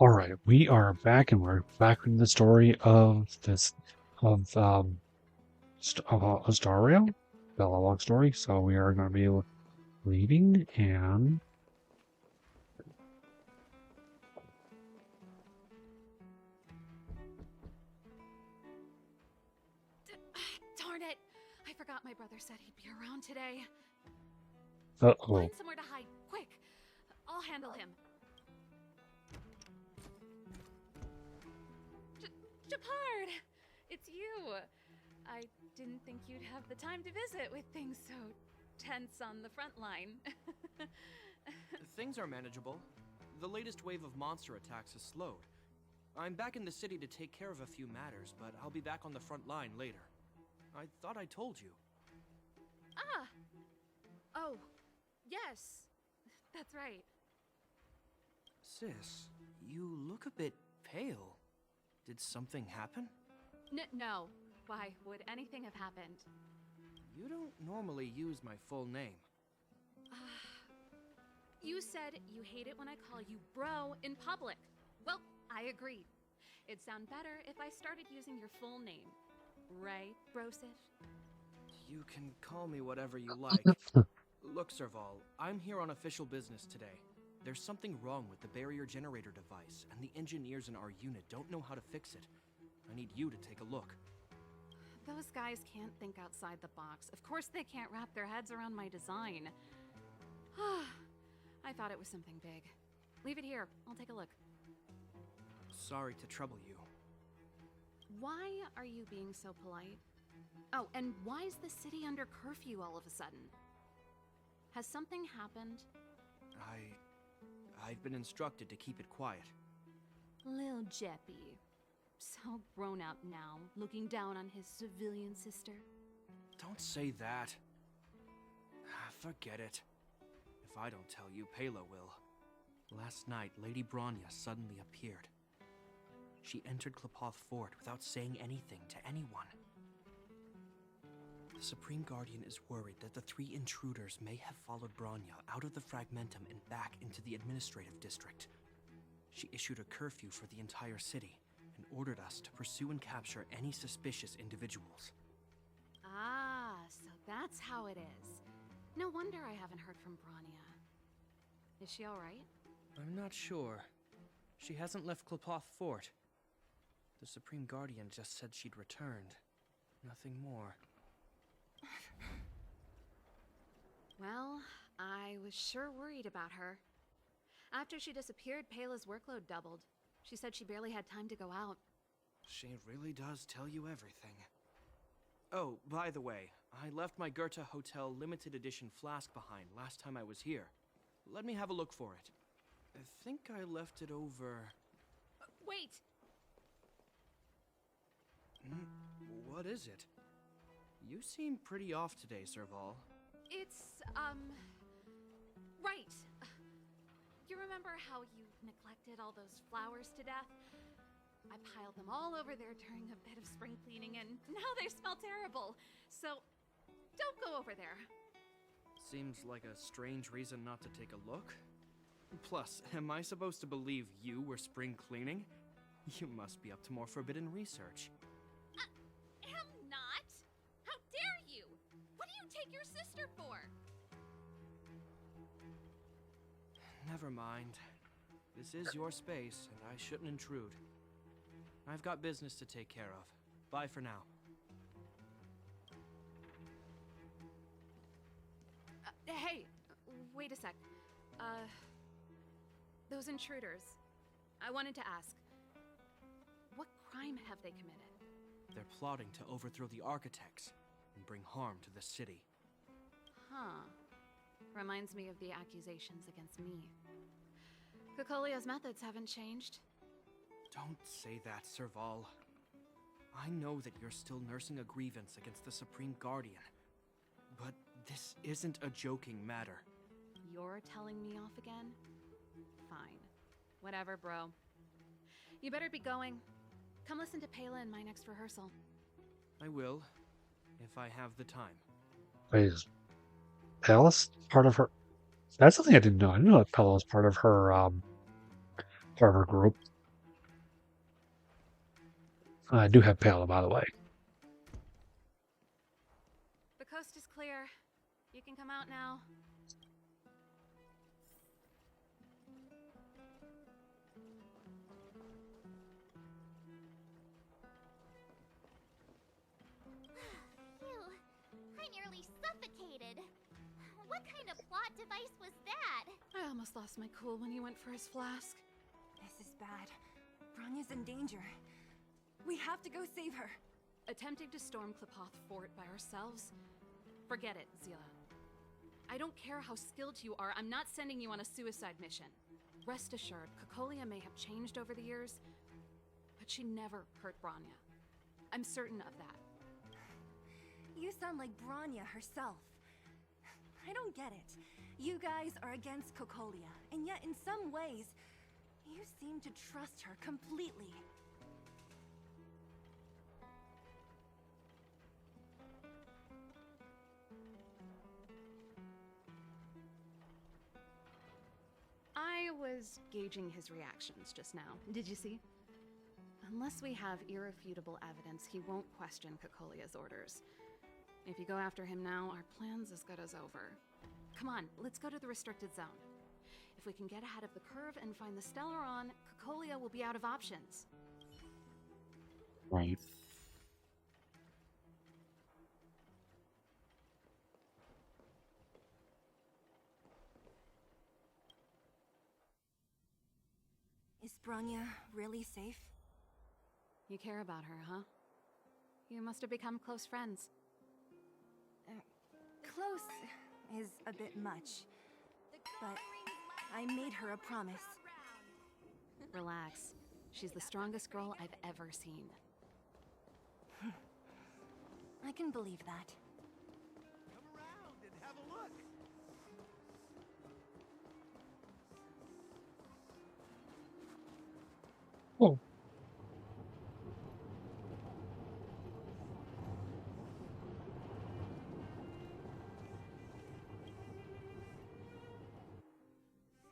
All right, we are back, and we're back in the story of this of Astaria, Belabog story. So we are going to be leaving, and Darn it! I forgot my brother said he'd be around today. oh, Find somewhere to hide, quick! I'll handle him. Gepard! It's you! I didn't think you'd have the time to visit with things so tense on the front line. Things are manageable. The latest wave of monster attacks has slowed. I'm back in the city to take care of a few matters, but I'll be back on the front line later. I thought I told you. Ah! Oh, yes. That's right. Sis, you look a bit pale. Did something happen? No. Why would anything have happened? You don't normally use my full name. You said you hate it when I call you bro in public. Well, I agreed. It'd sound better if I started using your full name. Right, Brosif? You can call me whatever you like. Look, Serval, I'm here on official business today. There's something wrong with the barrier generator device, and the engineers in our unit don't know how to fix it. I need you to take a look. Those guys can't think outside the box. Of course they can't wrap their heads around my design. I thought it was something big. Leave it here. I'll take a look. Sorry to trouble you. Why are you being so polite? Oh, and why is the city under curfew all of a sudden? Has something happened? I've been instructed to keep it quiet. Lil Jeppy. So grown up now, looking down on his civilian sister. Don't say that. Forget it. If I don't tell you, Pela will. Last night, Lady Bronya suddenly appeared. She entered Klepoth Fort without saying anything to anyone. The Supreme Guardian is worried that the 3 intruders may have followed Bronya out of the Fragmentum and back into the administrative district. She issued a curfew for the entire city and ordered us to pursue and capture any suspicious individuals. Ah, so that's how it is. No wonder I haven't heard from Bronya. Is she alright? I'm not sure. She hasn't left Klepoth Fort. The Supreme Guardian just said she'd returned. Nothing more. Well, I was sure worried about her. After she disappeared, Pela's workload doubled. She said she barely had time to go out. She really does tell you everything. Oh, by the way, I left my Goethe Hotel limited edition flask behind last time I was here. Let me have a look for it. I think I left it over... Wait! What is it? You seem pretty off today, Serval. It's, right. You remember how you neglected all those flowers to death? I piled them all over there during a bit of spring cleaning, and now they smell terrible. So, don't go over there. Seems like a strange reason not to take a look. Plus, am I supposed to believe you were spring cleaning? You must be up to more forbidden research. Am not? How dare you? What do you take your sister for? Never mind. This is your space, and I shouldn't intrude. I've got business to take care of. Bye for now. Hey, wait a sec. Those intruders. I wanted to ask, what crime have they committed? They're plotting to overthrow the architects and bring harm to the city. Huh. Reminds me of the accusations against me. Kokolia's methods haven't changed. Don't say that, Serval. I know that you're still nursing a grievance against the Supreme Guardian. But this isn't a joking matter. You're telling me off again? Fine. Whatever, bro. You better be going. Come listen to Pela in my next rehearsal. I will, if I have the time. wait, is Palace part of her? That's something I didn't know. I didn't know that Pella was part of her group. I do have Pale, by the way. The coast is clear. You can come out now. Phew, I nearly suffocated. What kind of plot device was that? I almost lost my cool when he went for his flask. This is bad. Bronya's in danger. We have to go save her. Attempting to storm Klepoth Fort by ourselves? Forget it, Zila. I don't care how skilled you are, I'm not sending you on a suicide mission. Rest assured, Cocolia may have changed over the years, but she never hurt Bronya. I'm certain of that. You sound like Bronya herself. I don't get it. You guys are against Cocolia, and yet in some ways, you seem to trust her completely. I was gauging his reactions just now. Did you see? Unless we have irrefutable evidence, he won't question Cocolia's orders. If you go after him now, our plan's as good as over. Come on, let's go to the restricted zone. If we can get ahead of the curve and find the Stellaron, Cocolia will be out of options. Right. Is Bronya really safe? You care about her, huh? You must have become close friends. Close is a bit much, but I made her a promise. Relax. She's the strongest girl I've ever seen. I can believe that. Come around and have a look. Oh.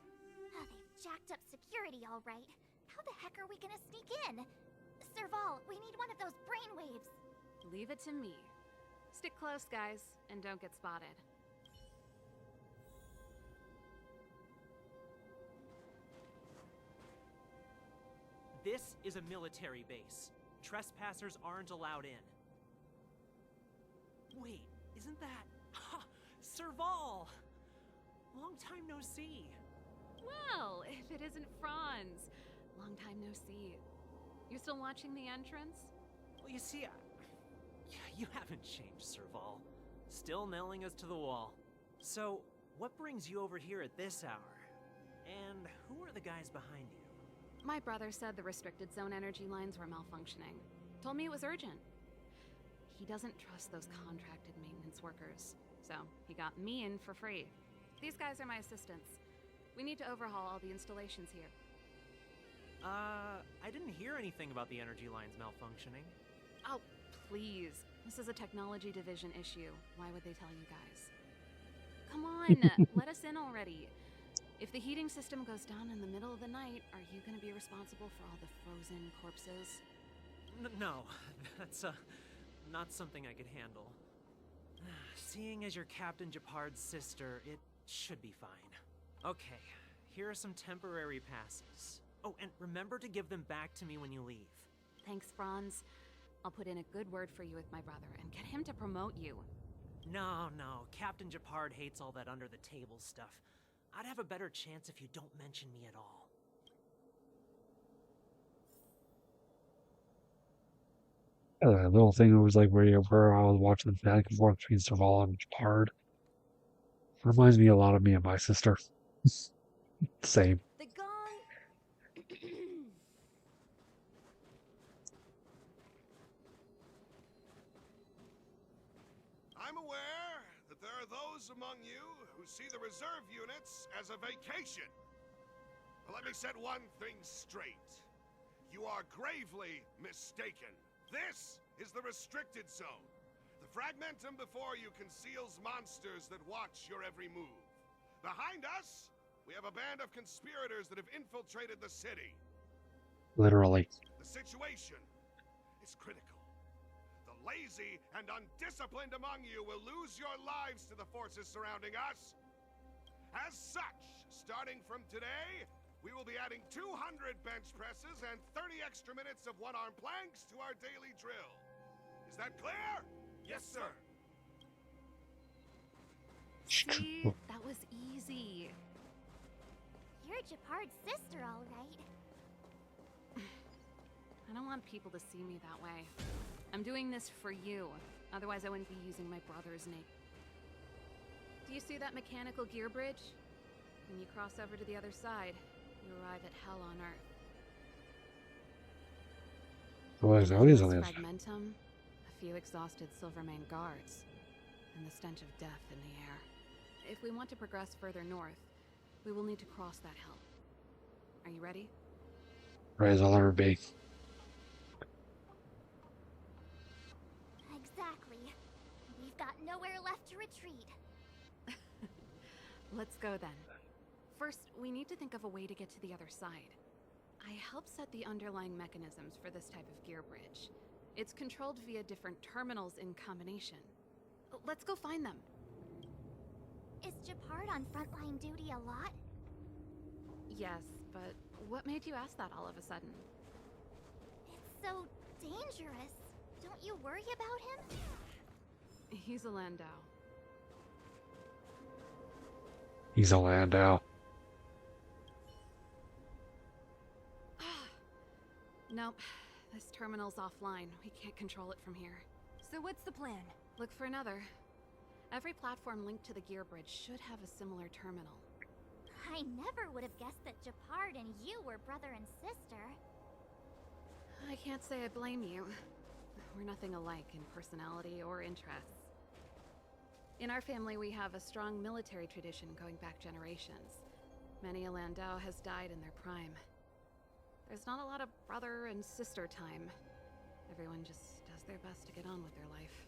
Oh, they've jacked up security all right. How the heck are we gonna sneak in? Serval, we need one of those brainwaves. Leave it to me. Stick close, guys, and don't get spotted. This is a military base. Trespassers aren't allowed in. Wait, isn't that... Ha! Serval! Long time no see. Well, if it isn't Franz. Long time no see. You still watching the entrance? Well, you see, you haven't changed, Serval. Still nailing us to the wall. So, what brings you over here at this hour? And who are the guys behind you? My brother said the restricted zone energy lines were malfunctioning. Told me it was urgent. He doesn't trust those contracted maintenance workers, so he got me in for free. These guys are my assistants. We need to overhaul all the installations here. I didn't hear anything about the energy lines malfunctioning. Oh, please. This is a technology division issue. Why would they tell you guys? Come on, let us in already. If the heating system goes down in the middle of the night, are you going to be responsible for all the frozen corpses? No, that's not something I could handle. Seeing as you're Captain Gepard's sister, it should be fine. Okay, here are some temporary passes. Oh, and remember to give them back to me when you leave. Thanks, Franz. I'll put in a good word for you with my brother and get him to promote you. No, Captain Gepard hates all that under-the-table stuff. I'd have a better chance if you don't mention me at all. That little thing was like where I was watching the back and forth between Serval and Gepard. Reminds me a lot of me and my sister. Same. The gong. I'm aware that there are those among you who see the reserve units as a vacation. But let me set one thing straight. You are gravely mistaken. This is the restricted zone. The fragmentum before you conceals monsters that watch your every move. Behind us, we have a band of conspirators that have infiltrated the city. Literally. The situation, is critical. The lazy and undisciplined among you will lose your lives to the forces surrounding us. As such, starting from today, we will be adding 200 bench presses and 30 extra minutes of one-arm planks to our daily drill. Is that clear? Yes, sir. See? That was easy. You're Gepard's sister, all right. I don't want people to see me that way. I'm doing this for you. Otherwise, I wouldn't be using my brother's name. Do you see that mechanical gear bridge? When you cross over to the other side, you arrive at Hell on Earth. Well, there's always on There's this. fragmentum, a few exhausted Silvermane guards, and the stench of death in the air. If we want to progress further north, we will need to cross that hell. Are you ready? Right as I'll ever be. Exactly. We've got nowhere left to retreat. Let's go then. First, we need to think of a way to get to the other side. I helped set the underlying mechanisms for this type of gear bridge. It's controlled via different terminals in combination. Let's go find them. Is Gepard on frontline duty a lot? Yes, but what made you ask that all of a sudden? It's so dangerous. Don't you worry about him? He's a Landau. He's a Landau. Nope. This terminal's offline. We can't control it from here. So what's the plan? Look for another. Every platform linked to the gear bridge should have a similar terminal. I never would have guessed that Gepard and you were brother and sister. I can't say I blame you. We're nothing alike in personality or interests. In our family, we have a strong military tradition going back generations. Many a Landau has died in their prime. There's not a lot of brother and sister time. Everyone just does their best to get on with their life.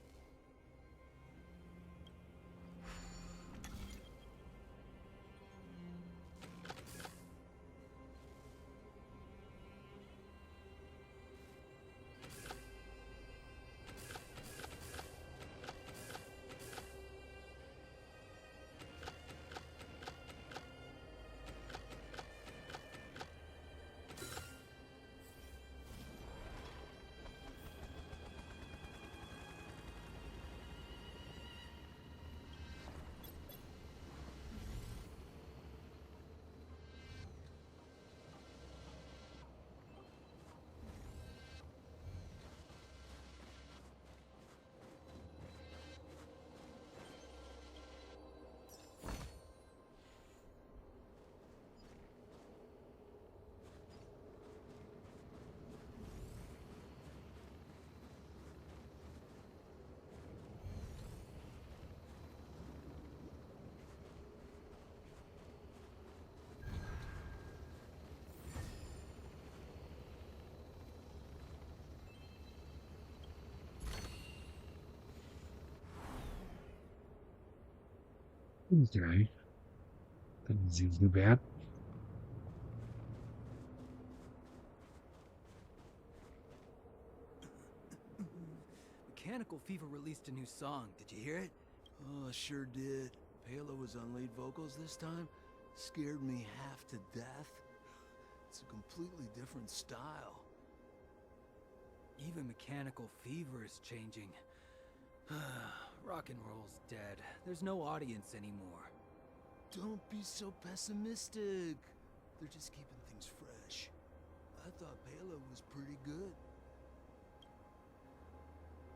Okay. Doesn't seem too bad. Mechanical Fever released a new song. Did you hear it? Oh, I sure did. Palo was on lead vocals this time. Scared me half to death. It's a completely different style. Even Mechanical Fever is changing. Rock and roll's dead. There's no audience anymore. Don't be so pessimistic. They're just keeping things fresh. I thought Palo was pretty good.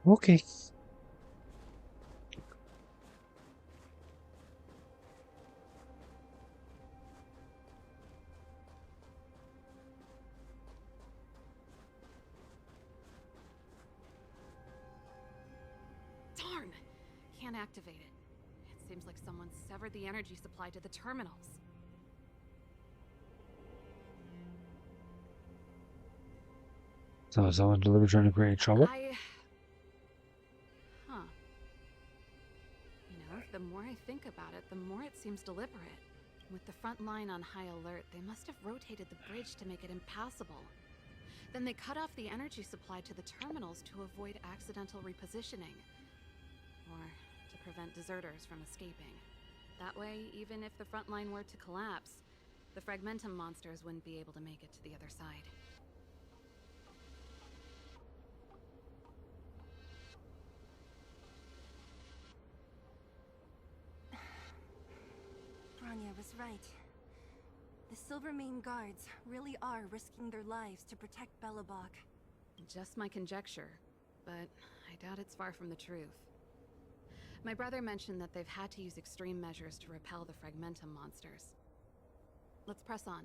Okay. Darn! Can't activate it. It seems like someone severed the energy supply to the terminals. So someone deliberately trying to create trouble? Huh. You know, the more I think about it, the more it seems deliberate. With the front line on high alert, they must have rotated the bridge to make it impassable. Then they cut off the energy supply to the terminals to avoid accidental repositioning. Or to prevent deserters from escaping. That way, even if the front line were to collapse, the Fragmentum monsters wouldn't be able to make it to the other side. Bronya was right. The Silvermane guards really are risking their lives to protect Belabog. Just my conjecture, but I doubt it's far from the truth. My brother mentioned that they've had to use extreme measures to repel the Fragmentum monsters. Let's press on.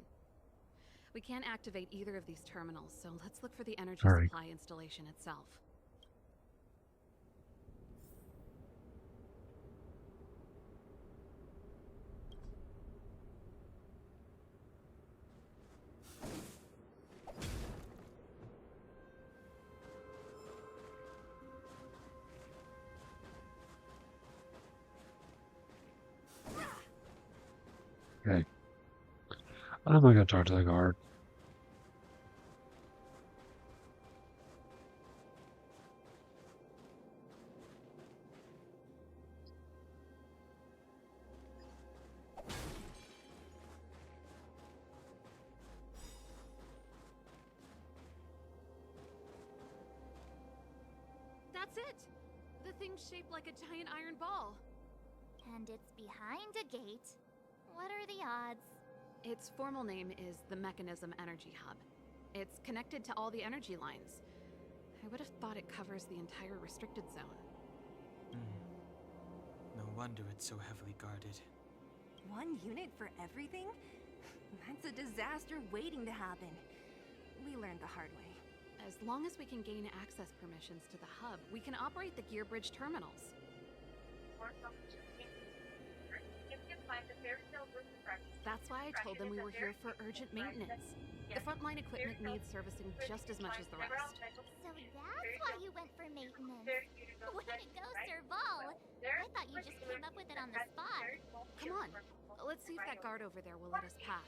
We can't activate either of these terminals, so let's look for the energy All right. supply installation itself. Okay. I'm not gonna talk to the guard. That's it! The thing's shaped like a giant iron ball. And it's behind a gate. What are the odds? Its formal name is the Mechanism Energy Hub. It's connected to all the energy lines. I would have thought it covers the entire restricted zone. No wonder it's so heavily guarded. One unit for everything? That's a disaster waiting to happen. We learned the hard way. As long as we can gain access permissions to the hub, we can operate the gear bridge terminals. That's why I told them we were here for urgent maintenance. The frontline equipment needs servicing just as much as the rest. So that's why you went for maintenance. Way to go, Serval! I thought you just came up with it on the spot. Come on, let's see if that guard over there will let us pass.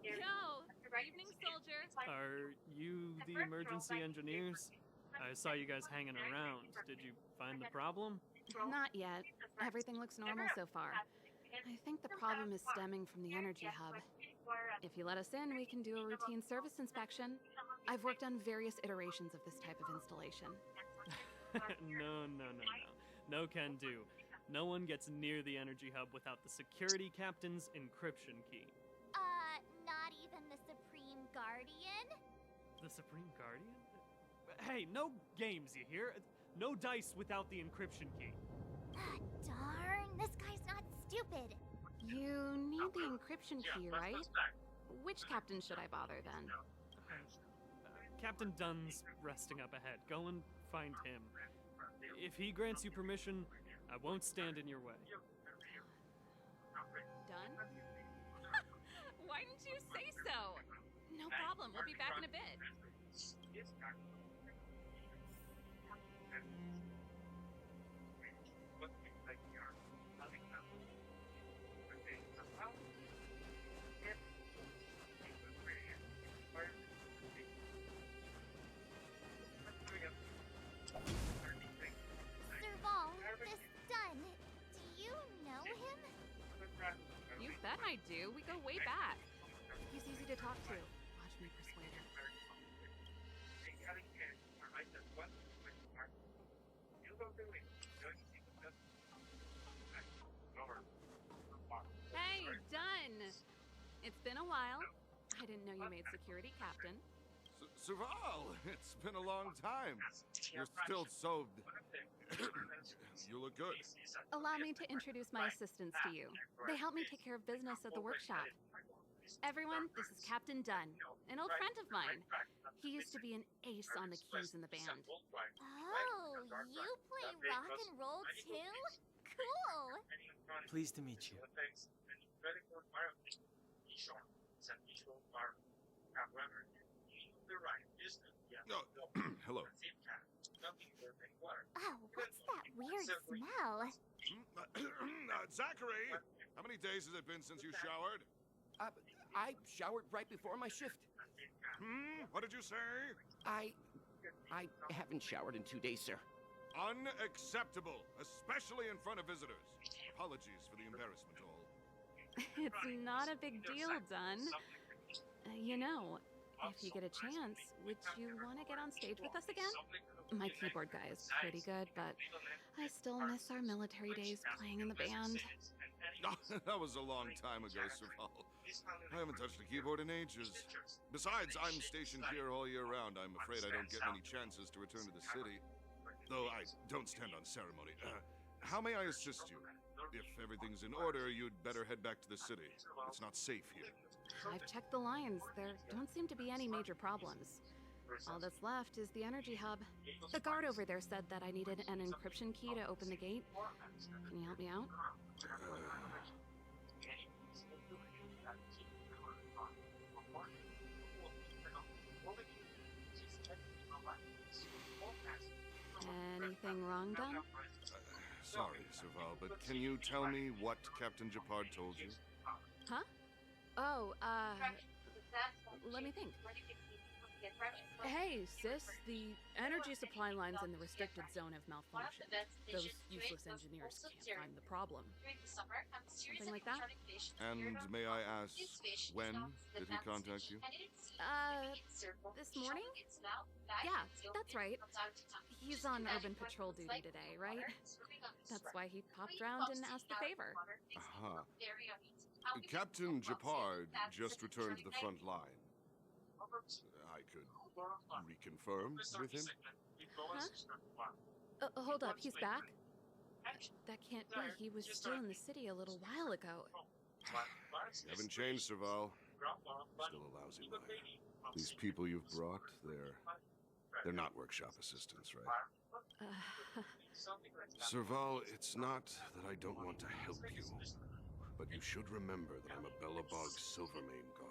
Yo! Evening, soldier! Are you the emergency engineers? I saw you guys hanging around. Did you find the problem? Not yet. Everything looks normal so far. I think the problem is stemming from the energy hub. If you let us in, we can do a routine service inspection. I've worked on various iterations of this type of installation. No. No can do. No one gets near the energy hub without the security captain's encryption key. Not even the Supreme Guardian? The Supreme Guardian? Hey, no games, you hear? No dice without the encryption key. Darn, this guy's not stupid. You need the encryption key, right? Which captain should I bother then? Captain Dunn's resting up ahead. Go and find him. If he grants you permission, I won't stand in your way. Done? Why didn't you say so? No problem, we'll be back in a bit. Serval, this Dunn, do you know him? You bet I do. We go way back. He's easy to talk to. Watch me persuade him. Hey, Dunn! It's been a while. I didn't know you made security captain. Serval, it's been a long time. You're still so... You look good. Allow me to introduce my assistants to you. They help me take care of business at the workshop. Everyone, this is Captain Dunn, an old friend of mine. He used to be an ace on the keys in the band. Oh, you play rock and roll too? Cool! Pleased to meet you. Oh, hello. Oh, what's that weird smell? Zachary, how many days has it been since you showered? I showered right before my shift. What did you say? I haven't showered in 2 days, sir. Unacceptable, especially in front of visitors. Apologies for the embarrassment, all. It's not a big deal, Dunn. You know, if you get a chance, would you want to get on stage with us again? My keyboard guy is pretty good, but I still miss our military days playing in the band. That was a long time ago, Serval. I haven't touched a keyboard in ages. Besides, I'm stationed here all year round. I'm afraid I don't get many chances to return to the city. Though I don't stand on ceremony. How may I assist you? If everything's in order, you'd better head back to the city. It's not safe here. I've checked the lines. There don't seem to be any major problems. All that's left is the energy hub. The guard over there said that I needed an encryption key to open the gate. Can you help me out? Anything wrong, Dunn? Sorry, Serval, but can you tell me what Captain Gepard told you? Huh? Oh, let me think. Hey, sis, the energy supply lines in the restricted zone have malfunctioned. Those useless engineers can't find the problem. Something like that? And may I ask, when did he contact you? This morning? Yeah, that's right. He's on urban patrol duty today, right? That's why he popped around and asked the favor. Aha. Captain Gepard just returned to the front line. I could reconfirm with him. Huh? Hold up, he's back? That can't be. He was still in the city a little while ago. You haven't changed, Serval. Still a lousy liar. These people you've brought, they're not workshop assistants, right? Serval, it's not that I don't want to help you, but you should remember that I'm a Belabog Silvermane guard.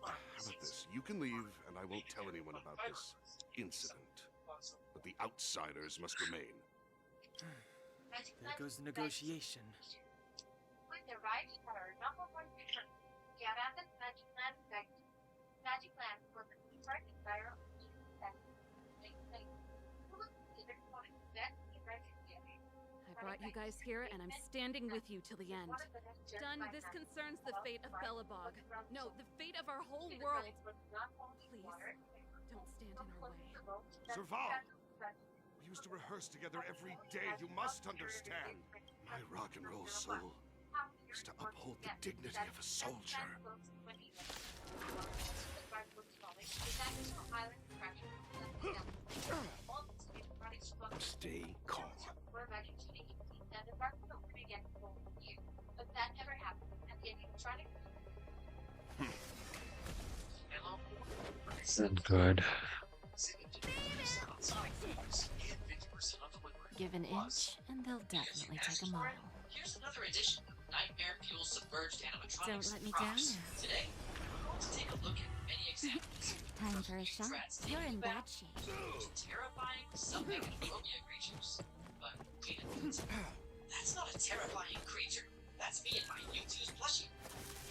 How about this? You can leave, and I won't tell anyone about this incident. But the outsiders must remain. There goes the negotiation. I brought you guys here, and I'm standing with you till the end. Dunn, this concerns the fate of Belabog. No, the fate of our whole world. Please, don't stand in our way. Serval! We used to rehearse together every day. You must understand. My rock and roll soul is to uphold the dignity of a soldier. Stay calm. Isn't good. Give an inch, and they'll definitely take a mile. Here's another edition of Nightmare Fuel Submerged Animatronics. Don't let me down now. Today, we're going to take a look at many examples. Time for a shot. You're in bad shape. Terrifying sub-megaphobia creatures. But wait a minute. That's not a terrifying creature. That's me and my U2's plushie.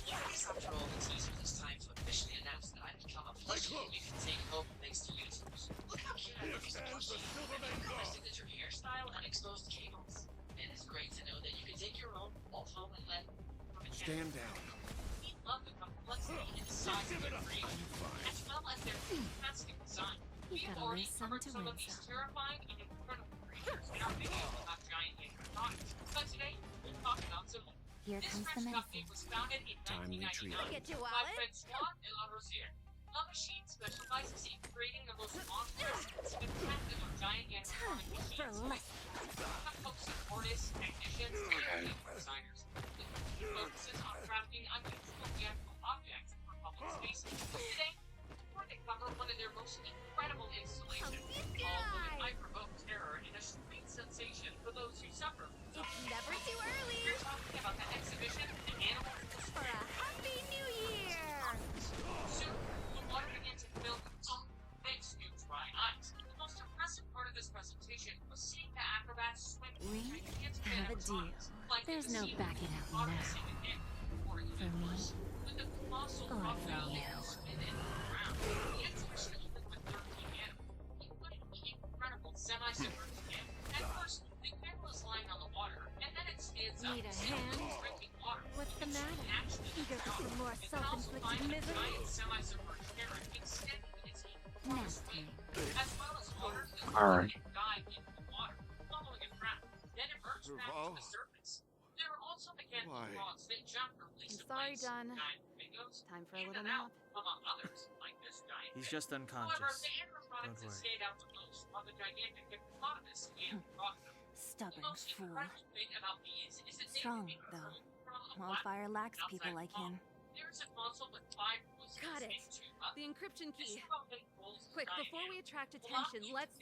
Yeah, I guess after all the teaser, it's time to officially announce that I've become a plushie you can take home thanks to YouTubers. Look how cute I look as a plushie. My signature hairstyle and exposed cables. It is great to know that you can take your own bolt home and let Stand down. We love the complexity and size of their brain, as well as their fantastic design. You've We've got to already lose some covered to some win of these some. terrifying and incredible creatures in our video about giant animatronics. But today, we'll talk about some. Here This comes the French medicine. company was founded in Time 1999 retreat. Get you, by Wallet. Francois and La Rosière. La Machine specializes in creating the most monstrous and spectacular giant Time animatronic for machines. lesson. Focusing artists, technicians, and designers. It focuses on crafting unusual theatrical objects for public spaces. Today, we're going to cover one of their most incredible installations, all with an eye-provoke terror and a screen sensation for those who suffer. It's never too early We're talking about the exhibition, The Animals in the for a Street. happy new year. Soon, the water begins to fill Back it out now. For me, or for you? Need a hand? What's the matter? Eager for some more self-inflicted misery? Nasty. Alright. Serval? Why? I'm sorry, Dunn. Time for a little nap. He's just unconscious. Don't worry. Stubborn fool. Strong, though. Wildfire lacks people like him. Got it. The encryption key. Quick, before we attract attention, let's...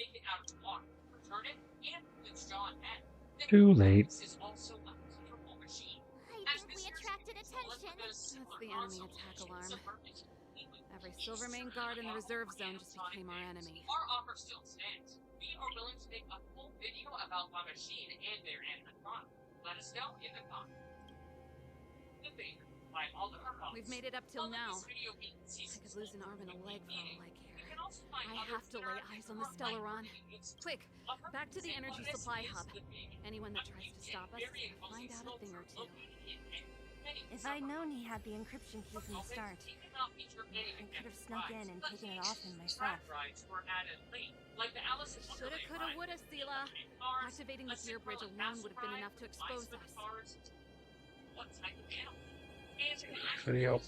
Too late. I think we attracted attention. That's the enemy attack alarm. Every Silvermane guard in the reserve zone just became our enemy. Our offer still stands. We are willing to make a full video about the machine and their animatronic. Let us know in the comments. The favor by all the We've made it up till now. I could lose an arm and a leg for all I care. I have to lay eyes on the Stellaron. Quick, back to the energy supply hub. Anyone that tries to stop us, find out a thing or two. If I'd known he had the encryption key from the start, I could have snuck in and taken it off him myself. Shoulda, coulda, woulda, Sela. Activating the gear bridge alone would have been enough to expose us. Video.